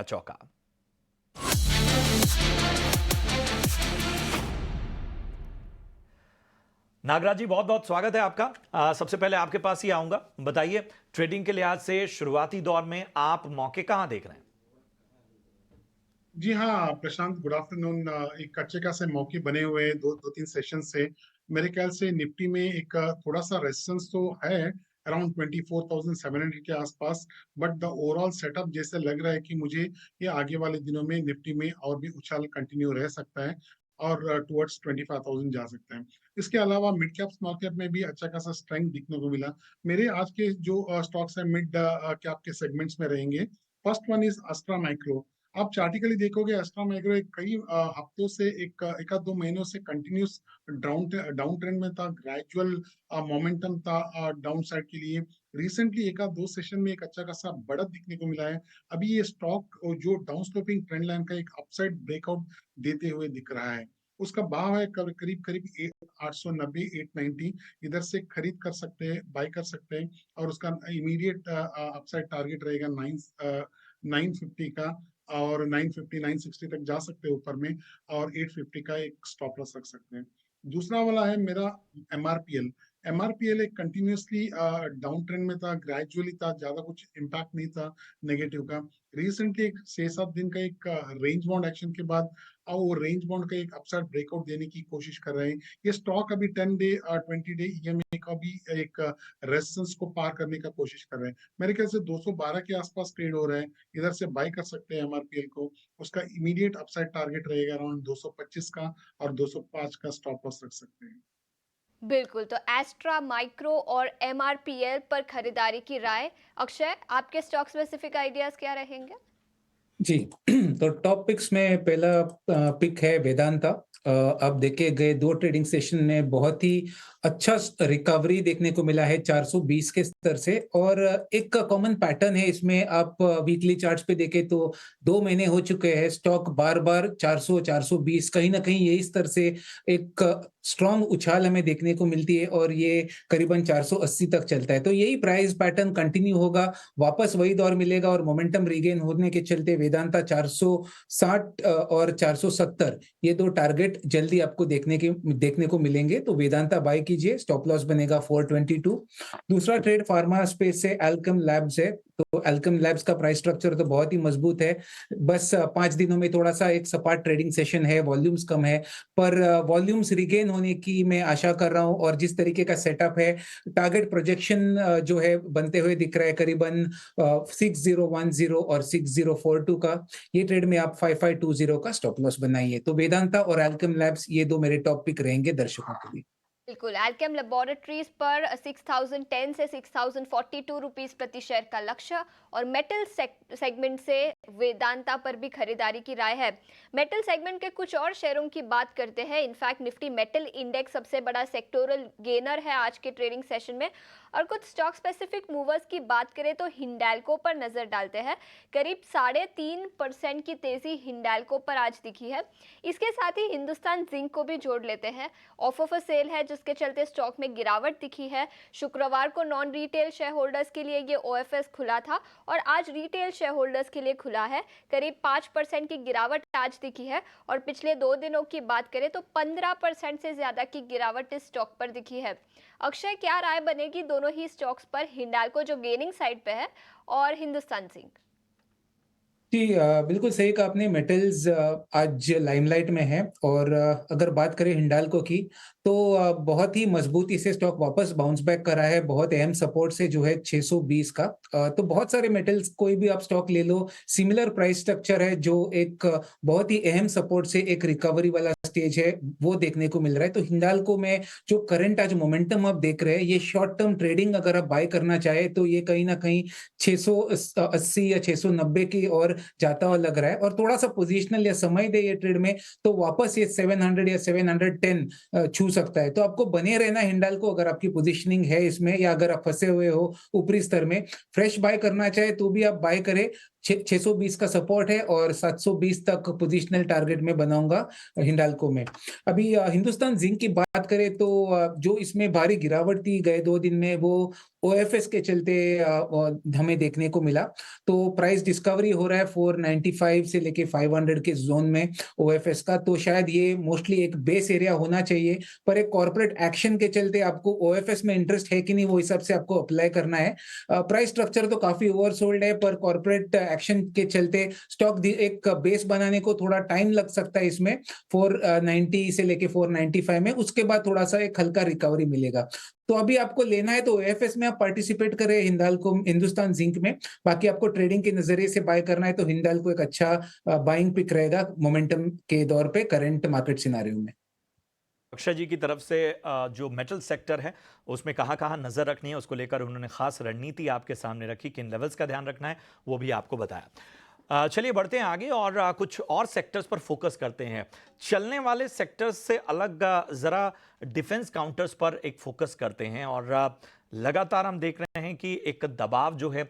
चौका। नागराज जी, बहुत बहुत स्वागत है आपका। सबसे पहले आपके पास ही आऊंगा, बताइए ट्रेडिंग के लिहाज से शुरुआती दौर में आप मौके कहां देख रहे हैं? जी हाँ प्रशांत, गुड आफ्टरनून। एक अच्छे खासे मौके बने हुए हैं दो तीन सेशन से। मेरे ख्याल से निफ्टी में एक थोड़ा सा रेजिस्टेंस तो है अराउंड 24,700 के आसपास। बट द ओवरऑल सेटअप जैसे लग रहा है कि मुझे ये आगे वाले दिनों में निफ्टी में और भी उछाल कंटिन्यू रह सकता है और टुवर्ड्स 25,000 जा सकता है। इसके अलावा मिड कैप स्मॉल कैप में भी अच्छा खासा स्ट्रेंथ दिखने को मिला। मेरे आज के जो स्टॉक्स है मिड कैप के सेगमेंट्स में रहेंगे। First one is Astra micro. आप चार्टिकली देखोगे अस्ट्रा माइक्रो एक कई हफ्तों से एक आध दो महीनों से कंटिन्यूस डाउन डाउन ट्रेंड में था। ग्रेजुअल मोमेंटम था डाउन साइड के लिए। रिसेंटली एक आध दो सेशन में एक अच्छा खासा बढ़त दिखने को मिला है। अभी ये स्टॉक जो डाउन स्लोपिंग ट्रेंड लाइन का एक अपसाइड ब्रेकआउट देते हुए दिख रहा है। उसका भाव है करीब करीब 890 890। इधर से खरीद कर सकते हैं, बाय कर सकते हैं। और उसका इमीडिएट अपसाइड टारगेट रहेगा 950 का। और 950 960 तक जा सकते हैं ऊपर में। और 850 का एक स्टॉप लॉस रख सकते हैं। दूसरा वाला है मेरा एमआरपीएल। एमआरपीएल एक कंटिन्यूसली डाउन ट्रेंड में था, ग्रेजुअली था, ज्यादा कुछ इम्पैक्ट नहीं था नेगेटिव का। रिसेंटली एक 6-7 दिन का एक रेंज बाउंड एक्शन के बाद और वो रेंज बाउंड का एक अपसाइड ब्रेकआउट देने की कोशिश कर रहे हैं। ये स्टॉक अभी 10 डे 20 डे ईएमए का भी एक रेजिस्टेंस को पार करने का कोशिश कर रहे हैं। मेरे ख्याल से 212 के आसपास ट्रेड हो रहा है। इधर से बाय कर सकते हैं एमआरपीएल को। उसका इमीडिएट अपसाइड टारगेट रहेगा अराउंड 225 का। और 205 का स्टॉप लॉस रख सकते हैं। बिल्कुल। तो एस्ट्रा माइक्रो और एमआरपीएल पर खरीदारी की राय। अक्षय, आपके स्टॉक स्पेसिफिक आइडियाज क्या रहेंगे? जी तो टॉप पिक्स में पहला पिक है वेदांता। अब देखे गए दो ट्रेडिंग सेशन में बहुत ही अच्छा रिकवरी देखने को मिला है 420 के स्तर से। और एक कॉमन पैटर्न है इसमें, आप वीकली चार्ट्स पे देखें तो 2 महीने हो चुके हैं स्टॉक बार बार 400 420 कहीं ना कहीं यही स्तर से एक स्ट्रॉन्ग उछाल हमें देखने को मिलती है और ये करीबन 480 तक चलता है। तो यही प्राइस पैटर्न कंटिन्यू होगा, वापस वही दौर मिलेगा और मोमेंटम रिगेन होने के चलते वेदांता 460 और 470 ये दो टारगेट जल्दी आपको देखने को मिलेंगे। तो वेदांता बाय कीजिए, स्टॉप लॉस बनेगा 422। दूसरा ट्रेड फार्मा स्पेस से एल्केम लैब्स है। तो एल्केम लैब्स का प्राइस स्ट्रक्चर तो बहुत ही मजबूत है। बस 5 दिनों में थोड़ा सा एक सपाट ट्रेडिंग सेशन है, वॉल्यूम्स कम है, पर वॉल्यूम्स रिगेन होने की मैं आशा कर रहा हूं। और जिस तरीके का सेटअप है, टारगेट प्रोजेक्शन जो है बनते हुए दिख रहा है करीबन 6010 और 6042 का। ये ट्रेड में आप 5520 का स्टॉप लॉस बनाइए। तो वेदांता और एल्केम लैब्स ये दो मेरे टॉप पिक रहेंगे दर्शकों के लिए। बिल्कुल। अल्केम लेबोरेटरीज पर 6010 से 6042 रुपीस प्रति शेयर का लक्ष्य। और मेटल सेगमेंट से वेदांता पर भी खरीदारी की राय है। मेटल सेगमेंट के कुछ और शेयरों की बात करते हैं। इनफैक्ट निफ्टी मेटल इंडेक्स सबसे बड़ा सेक्टोरल गेनर है आज के ट्रेडिंग सेशन में। और कुछ स्टॉक स्पेसिफिक मूवर्स की बात करें तो हिंडाल्को पर नजर डालते हैं। करीब 3.5% की तेजी हिंडाल्को पर आज दिखी है। इसके साथ ही हिंदुस्तान जिंक को भी जोड़ लेते हैं। ऑफर फॉर सेल है जिसके चलते स्टॉक में गिरावट दिखी है। शुक्रवार को नॉन रिटेल शेयर होल्डर्स के लिए ये ओएफएस खुला था और आज रिटेल शेयर होल्डर्स के लिए खुला है। करीब 5% की गिरावट आज दिखी है। और पिछले 2 दिनों की बात करें तो 15% से ज्यादा की गिरावट इस स्टॉक पर दिखी है। अक्षय, क्या राय बनेगी दोनों ही स्टॉक्स पर, हिंडाल्को जो गेनिंग साइड पे है और हिंदुस्तान जिंक? जी बिल्कुल सही कहा आपने। मेटल्स आज लाइमलाइट में है। और अगर बात करें हिंडाल्को की तो बहुत ही मजबूती से स्टॉक वापस बाउंस बैक करा है, बहुत अहम सपोर्ट से जो है 620 का। तो बहुत सारे मेटल्स कोई भी आप स्टॉक ले लो, सिमिलर प्राइस स्ट्रक्चर है, जो एक बहुत ही अहम सपोर्ट से एक रिकवरी वाला स्टेज है वो देखने को मिल रहा है। तो हिंडाल्को में जो करंट आज मोमेंटम आप देख रहे हैं, ये शॉर्ट टर्म ट्रेडिंग अगर आप बाय करना चाहे तो ये कहीं ना कहीं 680 या 690 की और जाता हुआ लग रहा है। और थोड़ा सा पोजिशनल या समय दे ये ट्रेड में तो वापस ये 700 या 710 छू सकता है। तो आपको बने रहना हिंडाल्को अगर आपकी पोजीशनिंग है इसमें, या अगर आप फंसे हुए हो ऊपरी स्तर में। फ्रेश बाय करना चाहे तो भी आप बाय करें, 620 का सपोर्ट है और 720 तक पोजिशनल टारगेट में बनाऊंगा हिंडाल्को में। अभी हिंदुस्तान जिंक की बात करें तो जो इसमें भारी गिरावट थी गए 2 दिन में, वो ओएफएस के चलते हमें देखने को मिला। तो प्राइस डिस्कवरी हो रहा है 495 से लेके 500 के जोन में ओएफएस का, तो शायद ये मोस्टली एक बेस एरिया होना चाहिए। पर एक कॉर्पोरेट एक्शन के चलते आपको ओएफएस में इंटरेस्ट है कि नहीं, वो हिसाब से आपको अप्लाई करना है। प्राइस स्ट्रक्चर तो काफी ओवरसोल्ड है, पर कॉर्पोरेट एक्शन के चलते स्टॉक एक बेस बनाने को थोड़ा टाइम लग सकता है इसमें 490 से लेके 495 में, उसके बाद थोड़ा सा एक हल्का रिकवरी मिलेगा। तो अभी आपको लेना है तो ओएफएस में आप पार्टिसिपेट करें, हिंदाल्को हिंदुस्तान जिंक में। बाकी आपको ट्रेडिंग के नजरिए से बाय करना है तो हिंदाल्को एक अच्छा बाइंग पिक रहेगा मोमेंटम के दौर पे करंट मार्केट सिनारियो में। अक्षय जी की तरफ से जो मेटल सेक्टर है उसमें कहाँ नजर रखनी है, उसको लेकर उन्होंने खास रणनीति आपके सामने रखी, किन लेवल्स का ध्यान रखना है वो भी आपको बताया। चलिए बढ़ते हैं आगे और कुछ और सेक्टर्स पर फोकस करते हैं। चलने वाले सेक्टर्स से अलग जरा डिफेंस काउंटर्स पर एक फोकस करते हैं और लगातार हम देख रहे हैं कि एक दबाव जो है,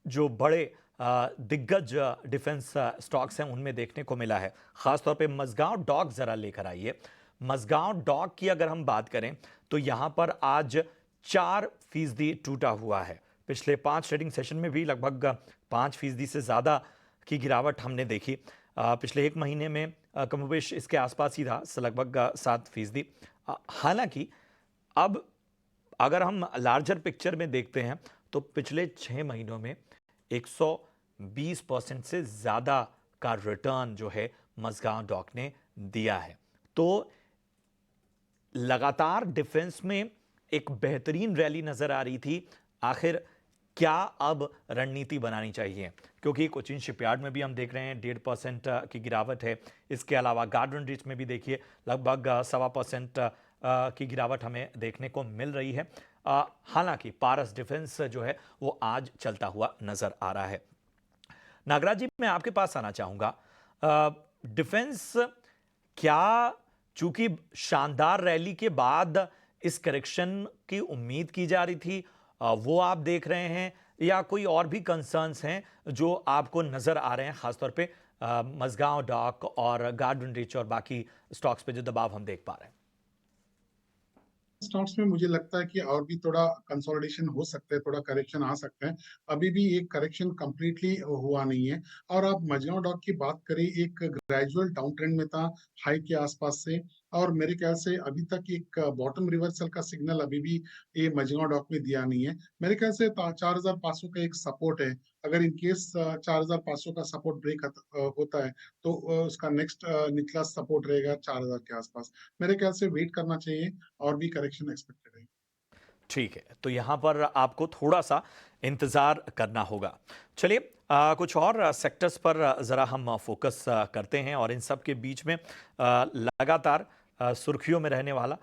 जो बड़े दिग्गज डिफेंस स्टॉक्स हैं उनमें देखने को मिला है। खासतौर पे मझगांव डॉक जरा लेकर आइए। मझगांव डॉक की अगर हम बात करें तो यहां पर आज 4% टूटा हुआ है। पिछले 5 ट्रेडिंग सेशन में भी लगभग 5% से ज़्यादा की गिरावट हमने देखी। पिछले 1 महीने में कमोबेश इसके आसपास ही था, लगभग 7%। हालांकि अब अगर हम लार्जर पिक्चर में देखते हैं तो पिछले 6 महीनों में 120% से ज़्यादा का रिटर्न जो है मझगांव डॉक ने दिया है। तो लगातार डिफेंस में एक बेहतरीन रैली नजर आ रही थी। आखिर क्या अब रणनीति बनानी चाहिए, क्योंकि कोचिन शिपयार्ड में भी हम देख रहे हैं 1.5% की गिरावट है। इसके अलावा गार्डन रिच में भी देखिए लगभग 1.25% की गिरावट हमें देखने को मिल रही है। हालांकि पारस डिफेंस जो है वो आज चलता हुआ नजर आ रहा है। नागराज जी, मैं आपके पास आना चाहूंगा। डिफेंस क्या, चूंकि शानदार रैली के बाद इस करेक्शन की उम्मीद की जा रही थी, वो आप देख रहे हैं, या कोई और भी कंसर्न्स हैं जो आपको नजर आ रहे हैं, खासतौर पे मझगांव डॉक और गार्डन रिच और बाकी स्टॉक्स पे जो दबाव हम देख पा रहे हैं? स्टॉक्स में मुझे लगता है कि और भी थोड़ा कंसोलिडेशन हो सकता है, थोड़ा करेक्शन आ सकता है। अभी भी एक करेक्शन कंप्लीटली हुआ नहीं है। और आप मझगांव डॉक की बात करें, एक ग्रेजुअल डाउन ट्रेंड में था हाई के आसपास से, और मेरे ख्याल से अभी तक एक बॉटम रिवर्सल का सिग्नल अभी भी ये मझगांव डॉक में दिया नहीं है। मेरे ख्याल से 4500 का एक सपोर्ट है। अगर इन केस 4500 का सपोर्ट ब्रेक होता है तो उसका नेक्स्ट निचला सपोर्ट रहेगा 4000 के आसपास। मेरे ख्याल से वेट करना चाहिए और भी करेक्शन एक्सपेक्टेड है। ठीक है, तो यहां पर आपको थोड़ा सा इंतजार करना होगा। चलिए कुछ और सेक्टर्स पर जरा हम फोकस करते हैं और इन सब के बीच में लगातार सुर्खियों में रहने वाला